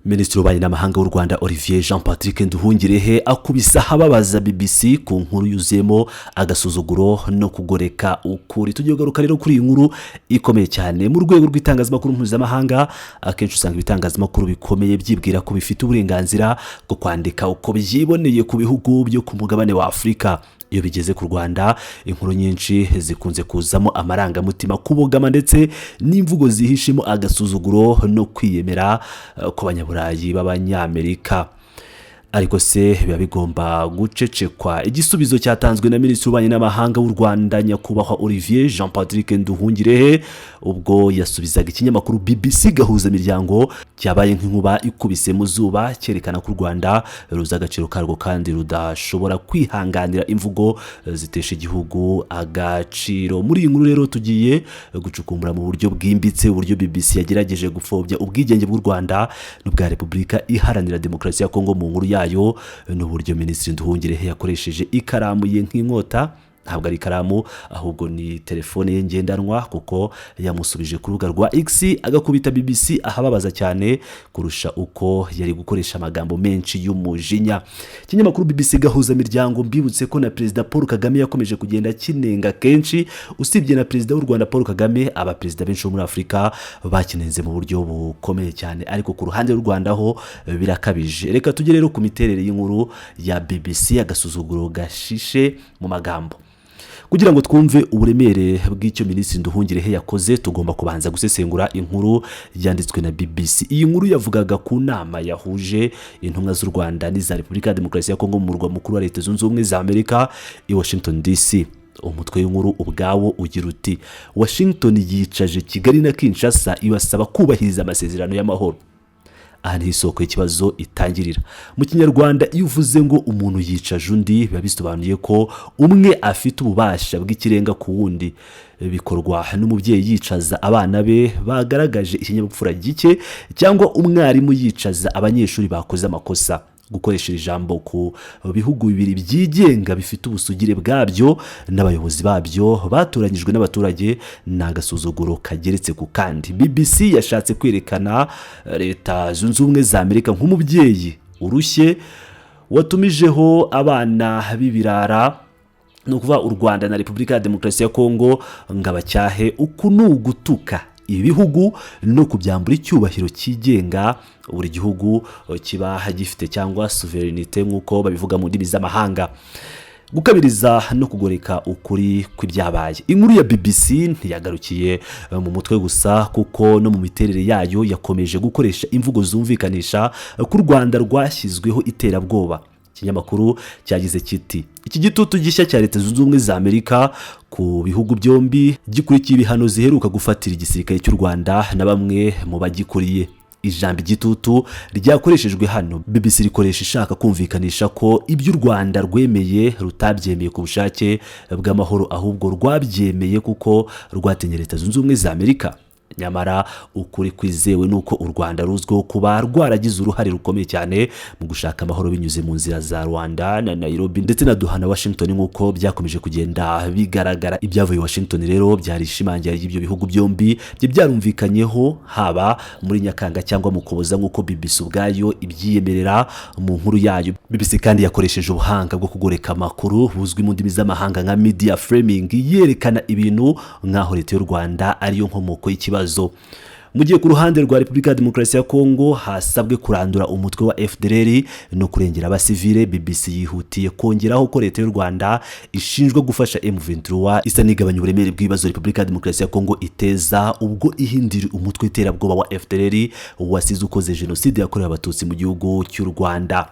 Minisitiri w'Ububanyi n'Amahanga w'u Rwanda Olivier Jean Patrick Nduhungirehe akubisa ababaza BBC ku nkuru yuzuyemo agasuzuguro no kugoreka ukuri. Tugiye kugaruka rero kuri iyi nkuru ikomeye cyane mu rwego rw'itangazamakuru mpuzamahanga. Akenshi usanga ibitangazamakuru bikomeye byibwira ko bifite uburenganzira bwo kwandika uko byiboneye ku bihugu byo ku mugabane wa Afurika. Iyo bigeze ku Rwanda, inkuru nyinshi zikunze kuzamo amarangamutima, kubogama ndetse n'imvugo zihishimo agasuzuguro no kwiyemera ku banyaburayi b'Abanyamerika. Ariko se biba bigomba gucecekwa? Igisubizo cyatanzwe na Minisitiri w'Ububanyi n'Amahanga w'u Rwanda nyakubahwa Olivier Jean Patrick Nduhungirehe ubwo yasubizaga ikinyamakuru BBC gahuza imiryango cyabaye nk'inkuba ikubise mu zuba, cyerekana ko u Rwanda ruza agaciro karwo kandi rudashobora kwihanganira imvugo zitesha igihugu agaciro. Muri iyi nkuru rero tugiye gucukumbura mu buryo bwimbitse uburyo BBC yagerageje gupfobya ubwigenge bw'u Rwanda n'ubwa Repubulika Iharanira Demokarasi ya Kongo mu nkuru yayo, n'uburyo Minisitiri Nduhungirehe yakoresheje ikaramu ye nk'inkota. Ntabwo ari ikaramu ahubwo ni telefone ye ngendanwa, kuko yamusubije ku rubuga rwa X agakubita BBC ahababaza cyane kurusha uko yari gukoresha amagambo menshi y'umujinya. Ikinyamakuru BBC gahuza imiryango mbibutse ko na Perezida Paul Kagame yakomeje kugenda kinenga kenshi. Usibye na Perezida w'u Rwanda Paul Kagame, abaperezida benshi bo muri Afurika bakinenze mu buryo bukomeye cyane, ariko ku ruhande rw'u Rwanda ho birakabije. Reka tujye rero ku miterere y'inkuru ya BBC agasuzuguro gashishe mu magambo. Kugira ngo twumve uburemere bw'icyo Minisitiri Nduhungirehe yakoze, tugomba kubanza gusesengura inkuru yanditswe na BBC. Iyi nkuru yavugaga ku nama yahuje intumwa z'u Rwanda n'iza Repubulika ya Demokarasi ya Kongo mu murwa mukuru wa Leta Zunze Ubumwe za Amerika i Washington DC. Umutwe w'inkuru ubwawo ugira uti: Washington yicaje Kigali na Kinshasa ibasaba kubahiriza amasezerano y'amahoro. Aha ni isoko y'ikibazo itangirira. Mu Kinyarwanda iyo uvuze ngo umuntu yicaje undi, biba bisobanuye ko umwe afite ububasha bw'ikirenga ku wundi. Bikorwa n'umubyeyi yicaza abana be bagaragaje ikinyabupfura gike, cyangwa umwarimu yicaza abanyeshuri bakoze amakosa. Gukoresha ijambo ku bihugu bibiri byigenga bifite ubusugire bwabyo n'abayobozi babyo batoranyijwe n'abaturage ni agasuzuguro kageretse ku kandi. BBC yashatse kwerekana Leta Zunze Ubumwe za Amerika nk'umubyeyi urushye watumijeho abana b'ibirara, no kuva u Rwanda na Repubulika ya Demokarasi ya Kongo ngabacyahe uku n'ugutuka ibihugu no kubyambura icyubahiro kigenga buri gihugu kiba gifite, cyangwa sovereignty nk'uko babivuga mu ndimi z'amahanga. Gukabiriza no kugoreka ukuri kw'ibyabaye. Inkuru ya BBC ntiyagarukiye mu mutwe gusa, kuko no mu miterere yayo yakomeje gukoresha imvugo zumvikanisha ko u Rwanda rwashyizweho iterabwoba. Ikinyamakuru cyagize kiti: iki gitutu gishya cya Leta Zunze Ubumwe za Amerika ku bihugu byombi gikurikiye ibihano ziheruka gufatira igisirikare cy'u Rwanda na bamwe mu bagikuriye. Ijambo igitutu ryakoreshejwe hano BBC rikoresha ishaka kumvikanisha ko ibyo u Rwanda rwemeye rutabyemeye ku bushake bw'amahoro, ahubwo rwabyemeye kuko rwatinye Leta Zunze Ubumwe za Amerika. Nyamara ukuri kwizewe nuko u Rwanda ruzwiho kuba rwaragize uruhare rukomeye cyane mu gushaka amahoro binyuze mu nzira za Rwanda na Nairobi ndetse na Doha na Washington, nk'uko byakomeje kugenda bigaragara. Ibyavuye Washington rero byari ishimangira y'ibyo bihugu byombi byarumvikanyeho, haba muri Nyakanga cyangwa mu Kuboza nk'uko BBC ubwayo ibyiyemerera mu nkuru yayo. BBC kandi yakoresheje ubuhanga bwo kugoreka amakuru buzwi mu ndimi z'amahanga nka media framing, yerekana ibintu nk'aho Leta y'u Rwanda ariyo nkomoko y'ikibazo. Mu gihe ku ruhande rwa Repubulika ya Demokarasi ya Kongo hasabwe kurandura umutwe wa FDLR no kurengera abasivile, BBC yihutiye kongeraho ko Leta y'u Rwanda ishinjwa gufasha M23 isa n'igabanya uburemere bw'ibibazo Repubulika ya Demokarasi ya Kongo iteza ubwo ihindira umutwe iterabwoba wa FDLR wasize ukoze jenoside yakorewe abatutsi mu gihugu cy'u Rwanda.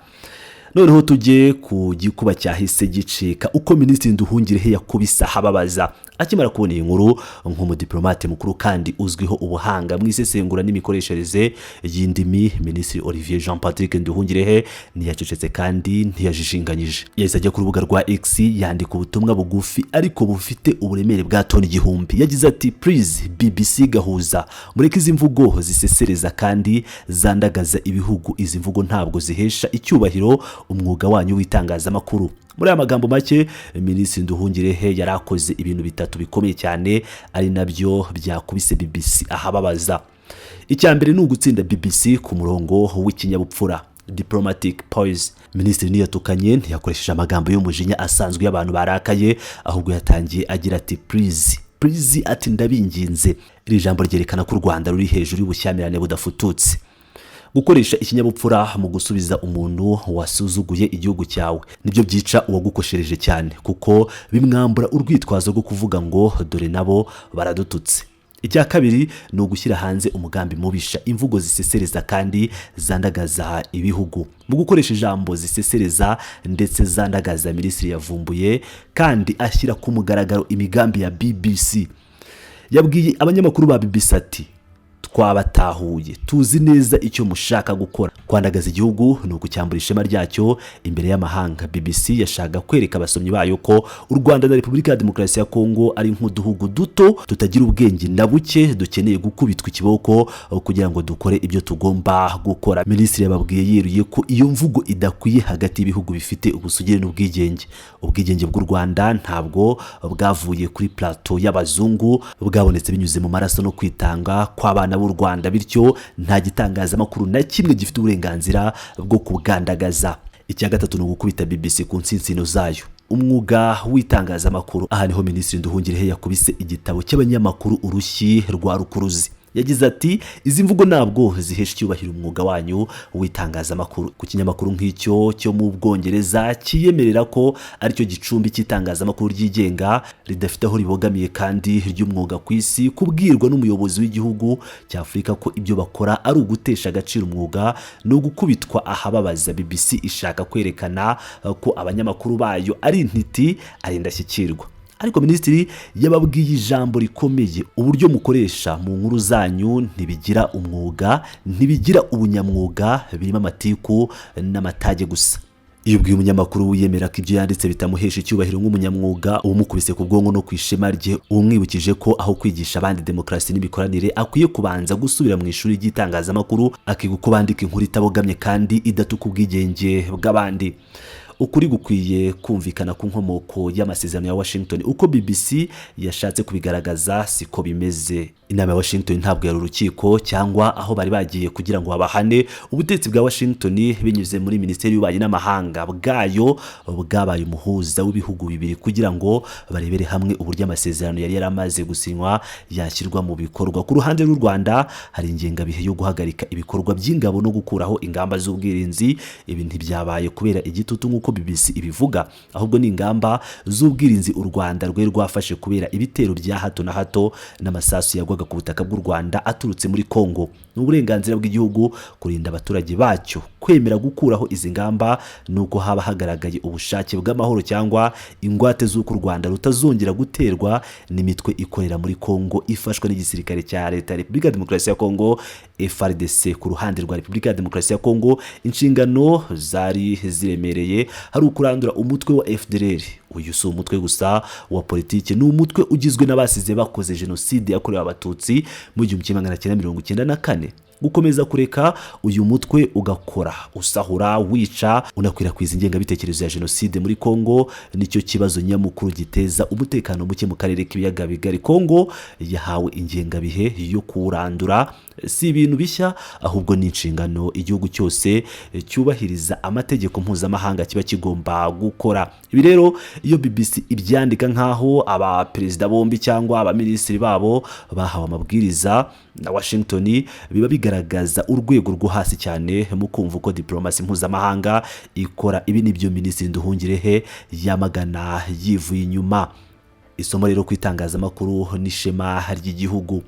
Noneho tujye ku gikuba cyahise gicika uko Minisitiri Nduhungirehe yakubisa ahababaza. Akimara kubona iyi nkuru nk'umudiplomate mukuru kandi uzwiho ubuhanga mu isesengura n'imikoreshereze y'indimi, Minisitiri Olivier Jean Patrick Nduhungirehe ntiyacecetse kandi ntiyajijinganyije. Yahise ajya ku rubuga rwa X yandika ubutumwa bugufi ariko bufite uburemere bwa toni igihumbi. Yagize ati: please BBC gahuza, mureke izi mvugo zisesereza kandi zandagaza ibihugu. Izi mvugo ntabwo zihesha icyubahiro umwuga wanyu w'itangazamakuru. Muri aya magambo make, Minisitiri Nduhungirehe yarakoze ibintu bitatu bikomeye cyane, ari nabyo byakubise BBC ahababaza. icya mbere ni ugutsinda BBC ku murongo w'ikinyabupfura, diplomatic poise. Minisitiri niyatukanye ntiyakoresheje amagambo y'umujinya asanzwe y'abantu barakaye, ahubwo yatangiye agira ati please ati ndabinginze. Iri jambo ryerekana ko u Rwanda ruri hejuru y'ubushyamirane budafututse. Gukoresha ikinyabupfura mu gusubiza umuntu wasuzuguye igihugu cyawe nibyo byica uwagukoshereje cyane, kuko bimwambura urwitwazo rwo kuvuga ngo dore nabo baradututse. Icya kabiri ni ugushyira hanze umugambi mubisha, imvugo zisesereza kandi zandagaza ibihugu. Mu gukoresha ijambo zisesereza ndetse zandagaza, minisitiri yavumbuye kandi ashyira ku mugaragaro imigambi ya BBC. Yabwiye abanyamakuru ba BBC ati twabatahuye, tuzi neza icyo mushaka gukora. Kwandagaza igihugu ni ukucyambura ishema ryacyo imbere y'amahanga. BBC yashaka kwereka abasomyi bayo ko u Rwanda na Repubulika ya Demokarasi ya Kongo ari nk'uduhugu duto tutagira ubwenge na buke, dukeneye gukubitwa ikiboko kugira ngo dukore ibyo tugomba gukora. Minisitiri yababwiye yeruye ko iyo mvugo idakwiye hagati y'ibihugu bifite ubusugire n'ubwigenge. Ubwigenge bw'u Rwanda ntabwo bwavuye kuri plateau y'abazungu, bwabonetse binyuze mu maraso no kwitanga kw'abana b'u Rwanda, bityo nta gitangazamakuru na kimwe gifite uburenganzira bwo kubwandagaza. Icya gatatu ni ugukubita BBC ku nsinsino zayo, umwuga w'itangazamakuru. Aha niho Minisitiri Nduhungirehe yakubise igitabo cy'abanyamakuru urushyi rwa rukuruzi. Yagize ati izi mvugo ntabwo zihesha icyubahiro umwuga wanyu w'itangazamakuru. Ku kinyamakuru nk'icyo cyo mu Bwongereza kiyemerera ko aricyo gicumbi cy'itangazamakuru ryigenga ridafite aho ribogamiye kandi ry'umwuga ku isi, kubwirwa n'umuyobozi w'igihugu cya Afurika ko ibyo bakora ari ugutesha agaciro umwuga no gukubitwa ahababaza. BBC ishaka kwerekana ko abanyamakuru bayo ari intiti, ari indashyikirwa. Ariko minisitiri yababwiye ijambo rikomeye: uburyo mukoresha mu nkuru zanyu ntibigira umwuga, ntibigira ubunyamwuga, birimo amatiku n'amatage gusa. Iyo ubwiye umunyamakuru wiyemera ko ibyo yanditse bitamuhesha icyubahiro nk'umunyamwuga, umukubise ku bwonko no kwishema rye, umwibukije ko aho kwigisha abandi demokarasi n'imikoranire akwiye kubanza gusubira mu ishuri ry'itangazamakuru, akiga uko bandika inkuru itabogamye kandi idatuka ubwigenge bw'abandi. Ukuri gukwiye kumvikana ku nkomoko y'amasezerano ya Washington. Uko BBC yashatse kubigaragaza siko bimeze. Inama ya Washington ntabwo yari urukiko cyangwa aho bari bagiye kugira ngo babahane. Ubutegetsi bwa Washington binyuze muri Minisiteri y'Ububanyi n'Amahanga bwayo bwabaye umuhuza w'ibihugu bibiri kugira ngo barebere hamwe uburyo amasezerano yari yaramaze gusinywa yashyirwa mu bikorwa. Ku ruhande rw'u Rwanda hari ingengabihe yo guhagarika ibikorwa by'ingabo no gukuraho ingamba z'ubwirinzi. Ibi ntibyabaye kubera igitutu nk'uko BBC ibivuga, ahubwo ni ingamba z'ubwirinzi u Rwanda rwe rwafashe kubera ibitero bya hato na hato n'amasasu yagwaga ku butaka bw'u Rwanda aturutse muri Kongo. Ni uburenganzira bw'igihugu kurinda abaturage bacyo. Kwemera gukuraho izi ngamba nuko haba hagaragaye ubushake bw'amahoro cyangwa ingwate z'uko u Rwanda rutazongera guterwa n'imitwe ikorera muri Kongo ifashwa n'igisirikare cya leta ya Repubulika ya Demokarasi ya Kongo FARDC. Ku ruhande rwa Repubulika ya Demokarasi ya Kongo inshingano zari ziremereye, hari ukurandura umutwe wa FDLR. Uyu si umutwe gusa wa politiki, ni umutwe ugizwe n'abasize bakoze jenoside yakorewe abatutsi mu 1994. Gukomeza kureka uyu mutwe ugakora, usahura, wica, unakwirakwiza ingengabitekerezo ya jenoside muri Kongo nicyo kibazo nyamukuru giteza umutekano muke mu karere k'ibiyaga bigari. Kongo yahawe ingengabihe yo kurandura, si ibintu bishya ahubwo ni inshingano igihugu cyose cyubahiriza amategeko mpuzamahanga kiba kigomba gukora. Ibi rero iyo BBC ibyandika nkaho abaperezida bombi cyangwa abaminisitiri babo bahawe amabwiriza na Washington, biba bigaragaza urwego rwo hasi cyane mu kumva uko diplomasi mpuzamahanga ikora. Ibi nibyo Minisitiri Nduhungirehe yamagana yivuye inyuma. Isomo rero kwitangazamakuru n'ishema ry'igihugu.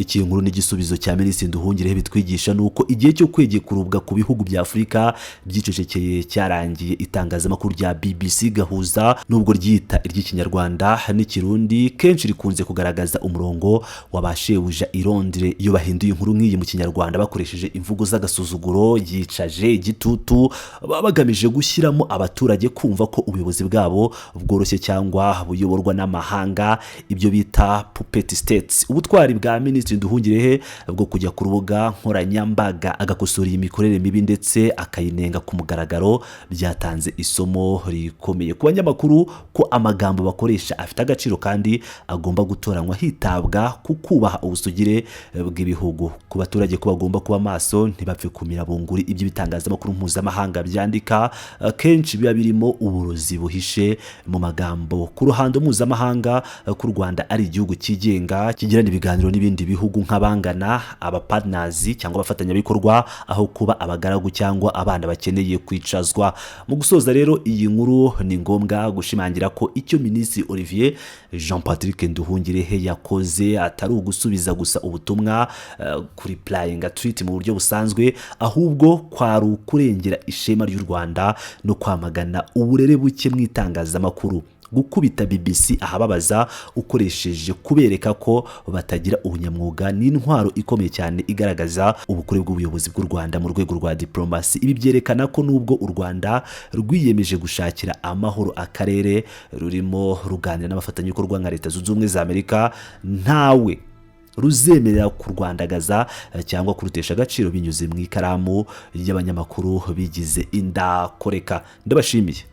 Iki nkuru n'igisubizo cya Minisitiri Nduhungirehe bitwigisha nuko igihe cyo kwegekurubwa ku bihugu bya Afurika byicecekeye cyarangiye. Itangazamakuru rya BBC gahuza nubwo ryita iry'ikinyarwanda n'ikirundi kenshi rikunze kugaragaza umurongo wabashebuja irondire. Iyo bahinduye inkuru nk'iyi mu kinyarwanda bakoresheje imvugo z'agasuzuguro, yicaje, igitutu, baba bagamije gushyiramo abaturage kumva ko ubuyobozi bwabo bworoshye cyangwa buyoborwa n'amahanga, ibyo bita puppet states. Ubutwari bwa Minisitiri Minisitiri Nduhungirehe bwo kujya ku rubuga nkoranyambaga agakosora iyi mikorere mibi ndetse akayinenga ku mugaragaro byatanze isomo rikomeye ku banyamakuru ko amagambo bakoresha afite agaciro kandi agomba gutoranywa hitabwa ku kubaha ubusugire bw'ibihugu, ku baturage ko bagomba kuba maso ntibapfe kumira bunguri ibyo bitangazamakuru mpuzamahanga byandika kenshi biba birimo uburozi buhishe mu magambo. Ku ruhando mpuzamahanga ku Rwanda ari igihugu cyigenga kigirana ibiganiro n'ibindi bihugu nk'abangana, abapartners cyangwa abafatanyabikorwa aho kuba abagaragu cyangwa abana bakeneye kwicazwa. Mu gusoza rero iyi nkuru ni ngombwa gushimangira ko icyo Minisitiri Olivier Jean Patrick Nduhungirehe yakoze atari ugusubiza gusa ubutumwa kuri replying tweet mu buryo busanzwe, ahubwo kwari ukurengera ishema ry'u Rwanda no kwamagana uburere buke mu itangazamakuru. Gukubita BBC ahababaza ukoresheje kubereka ko batagira ubunyamwuga n'intwaro ikomeye cyane igaragaza ubukure bw'ubuyobozi bw'u Rwanda mu rwego rwa diplomasi. Ibi byerekana ko nubwo u Rwanda rwiyemeje gushakira amahoro akarere rurimo ruganira n'abafatanyabikorwa nka Leta Zunze Ubumwe za Amerika, ntawe ruzemerera kurwandagaza cyangwa kurutesha agaciro binyuze mu ikaramu y'abanyamakuru bigize indakoreka. Ndabashimiye.